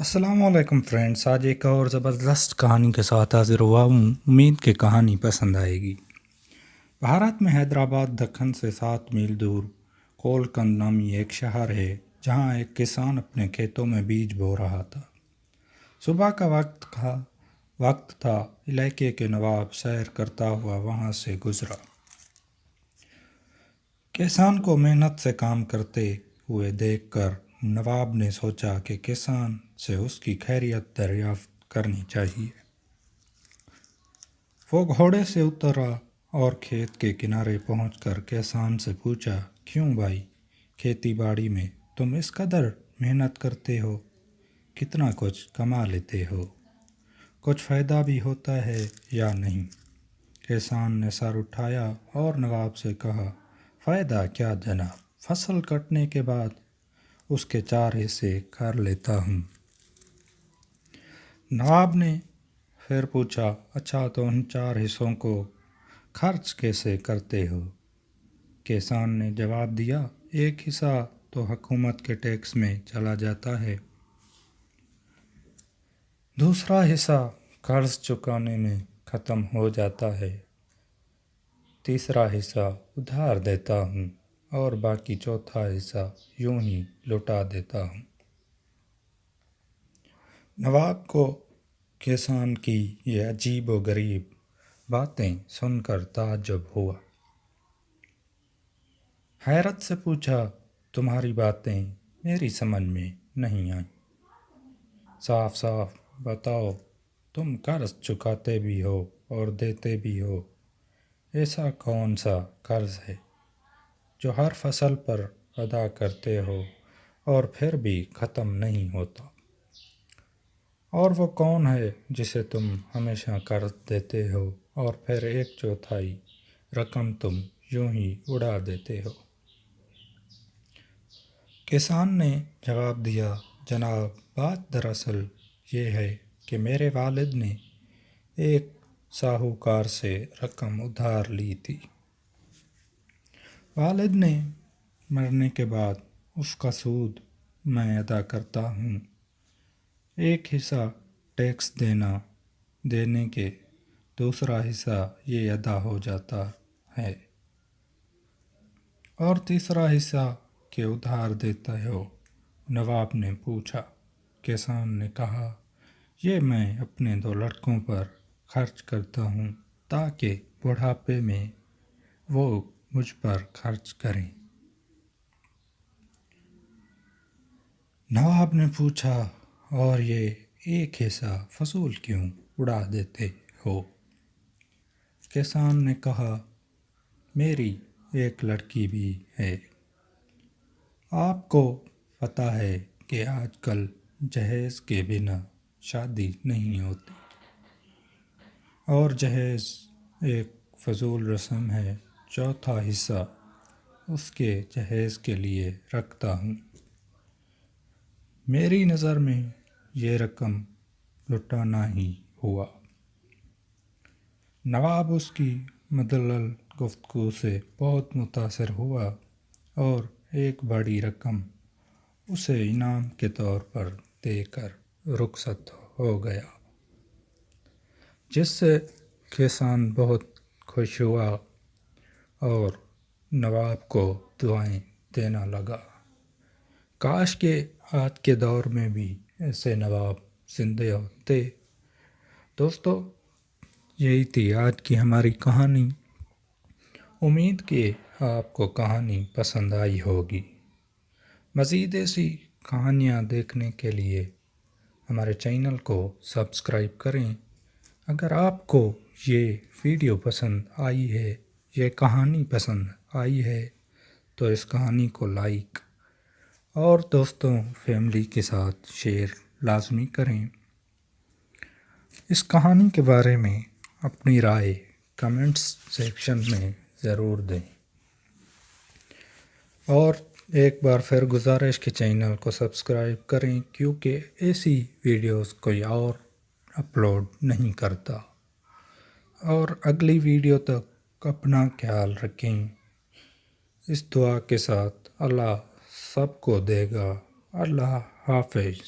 السلام علیکم فرینڈس، آج ایک اور زبردست کہانی کے ساتھ حاضر ہوا ہوں۔ امید کہ کہانی پسند آئے گی۔ بھارت میں حیدرآباد دکن سے 7 میل دور کولکند نامی ایک شہر ہے، جہاں ایک کسان اپنے کھیتوں میں بیج بو رہا تھا۔ صبح کا وقت تھا۔ علاقے کے نواب سیر کرتا ہوا وہاں سے گزرا۔ کسان کو محنت سے کام کرتے ہوئے دیکھ کر نواب نے سوچا کہ کسان سے اس کی خیریت دریافت کرنی چاہیے۔ وہ گھوڑے سے اترا اور کھیت کے کنارے پہنچ کر کسان سے پوچھا، کیوں بھائی، کھیتی باڑی میں تم اس قدر محنت کرتے ہو، کتنا کچھ کما لیتے ہو، کچھ فائدہ بھی ہوتا ہے یا نہیں؟ کسان نے سر اٹھایا اور نواب سے کہا، فائدہ کیا جناب، فصل کٹنے کے بعد اس کے 4 حصے کر لیتا ہوں۔ نواب نے پھر پوچھا، اچھا تو ان 4 حصوں کو خرچ کیسے کرتے ہو؟ کسان نے جواب دیا، ایک حصہ تو حکومت کے ٹیکس میں چلا جاتا ہے، دوسرا حصہ قرض چکانے میں ختم ہو جاتا ہے، تیسرا حصہ ادھار دیتا ہوں اور باقی چوتھا حصہ یوں ہی لوٹا دیتا ہوں۔ نواب کو کسان کی یہ عجیب و غریب باتیں سن کر تعجب ہوا۔ حیرت سے پوچھا، تمہاری باتیں میری سمجھ میں نہیں آئیں، صاف صاف بتاؤ، تم قرض چکاتے بھی ہو اور دیتے بھی ہو، ایسا کون سا قرض ہے جو ہر فصل پر ادا کرتے ہو اور پھر بھی ختم نہیں ہوتا؟ اور وہ کون ہے جسے تم ہمیشہ قرض دیتے ہو اور پھر 1/4 رقم تم یوں ہی اڑا دیتے ہو؟ کسان نے جواب دیا، جناب، بات دراصل یہ ہے کہ میرے والد نے ایک ساہوکار سے رقم ادھار لی تھی۔ والد نے مرنے کے بعد اس کا سود میں ادا کرتا ہوں، ایک حصہ ٹیکس دینے کے، دوسرا حصہ یہ ادا ہو جاتا ہے اور تیسرا حصہ کہ ادھار دیتا ہو۔ نواب نے پوچھا۔ کسان نے کہا، یہ میں اپنے 2 لڑکوں پر خرچ کرتا ہوں تاکہ بڑھاپے میں وہ مجھ پر خرچ کریں۔ نواب نے پوچھا، اور یہ ایک حصہ فضول کیوں اڑا دیتے ہو؟ کسان نے کہا، میری ایک لڑکی بھی ہے۔ آپ کو پتہ ہے کہ آج کل جہیز کے بنا شادی نہیں ہوتی، اور جہیز ایک فضول رسم ہے، چوتھا حصہ اس کے جہیز کے لیے رکھتا ہوں۔ میری نظر میں یہ رقم لٹانا ہی ہوا۔ نواب اس کی مدلل گفتگو سے بہت متاثر ہوا اور ایک بڑی رقم اسے انعام کے طور پر دے کر رخصت ہو گیا، جس سے کسان بہت خوش ہوا اور نواب کو دعائیں دینا لگا۔ کاش کہ آج کے دور میں بھی ایسے نواب زندہ ہوتے۔ دوستو، یہی تھی آج کی ہماری کہانی۔ امید کہ آپ کو کہانی پسند آئی ہوگی۔ مزید ایسی کہانیاں دیکھنے کے لیے ہمارے چینل کو سبسکرائب کریں۔ اگر آپ کو یہ ویڈیو پسند آئی ہے، یہ کہانی پسند آئی ہے، تو اس کہانی کو لائک اور دوستوں فیملی کے ساتھ شیئر لازمی کریں۔ اس کہانی کے بارے میں اپنی رائے کمنٹس سیکشن میں ضرور دیں، اور ایک بار پھر گزارش کہ چینل کو سبسکرائب کریں، کیونکہ ایسی ویڈیوز کوئی اور اپلوڈ نہیں کرتا۔ اور اگلی ویڈیو تک اپنا خیال رکھیں۔ اس دعا کے ساتھ اللہ سب کو دے گا۔ اللہ حافظ۔